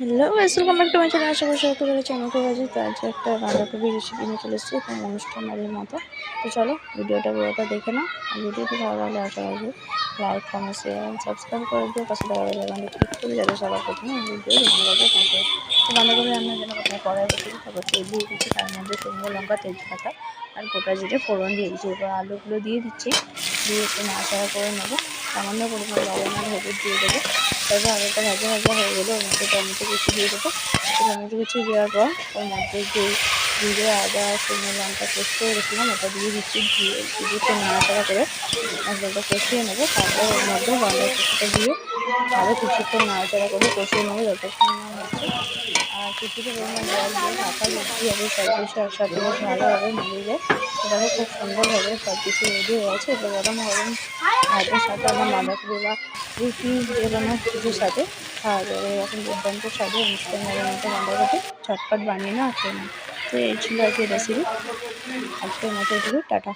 Hello guys, welcome back to my channel. আশা করি সবাই ভালো আছেন। আমি খুব ভালো আছি। তো আজ একটা বাঁধাকপি রেসিপি নিয়ে চলে এসেছি, কোনো অনুষ্ঠান বাড়ির মতো। তো চলো ভিডিওটা পুরোটা দেখে নাও। আর ভিডিওটি ভালো লাগলে আশা রাখবে লাইক, কমেন্ট, শেয়ার এবং সাবস্ক্রাইব করে দিও। পাশে থাকা বেল আইকনটি ক্লিক করে যাতে সবার প্রথমে ভিডিও জানাতে পৌঁছে। তো বাঁধাকপি রান্নার জন্য প্রথমে কড়াই বসিয়ে তারপর তেল দিয়ে দিচ্ছি, তার মধ্যে শুকনো লঙ্কা, তেজপাতা আর গোটা জিরে ফোড়ন দিয়ে দিচ্ছি। এবার আলুগুলো দিয়ে দিচ্ছি, দিয়ে একটু নাড়াচাড়া করে নেবো। সামান্য পরিমাণ লবণ আর হলুদ দিয়ে দেবো। তারপর আলুটা ভাজা ভাজা হয়ে গেলে ওর মধ্যে টমেটো কুচি দিয়ে দেবো। টমেটো কুচি দেওয়ার পর ওর মধ্যে যে জিরে, আদা, শুকনো লঙ্কা পেস্ট করে রেখেছিলাম ওটা দিয়ে দিচ্ছি। দিয়ে একটু নাড়াচাড়া করে মশলাটা কষিয়ে নেবো। তারপর ওর মধ্যে বাঁধাকপিটা দিয়ে আরও কিছুক্ষণ নাড়াচাড়া করে কষিয়ে নেবো যতক্ষণ না হচ্ছে। আর কিছুটা পরিমাণ জল দিয়ে ঢাকা দিচ্ছি, যাতে সব কিছু একসাথে বেশ ভালোভাবে মিলে যায়। এটাকে খুব সুন্দরভাবে সব কিছু রেডি হয়ে আছে। এটা গরম গরম ভাতের সাথে আমার বাঁধাকপি বা রুটি যে কোনো কিছুর সাথে খাওয়া যাবে। এরকম দুর্দান্ত স্বাদের অনুষ্ঠান বাড়ির মতো বাঁধাকপি চটপট বানিয়ে নাও, খেয়ে নাও। তো এই ছিল আজকের রেসিপি। আজকের মতো এটুকু, টাটা।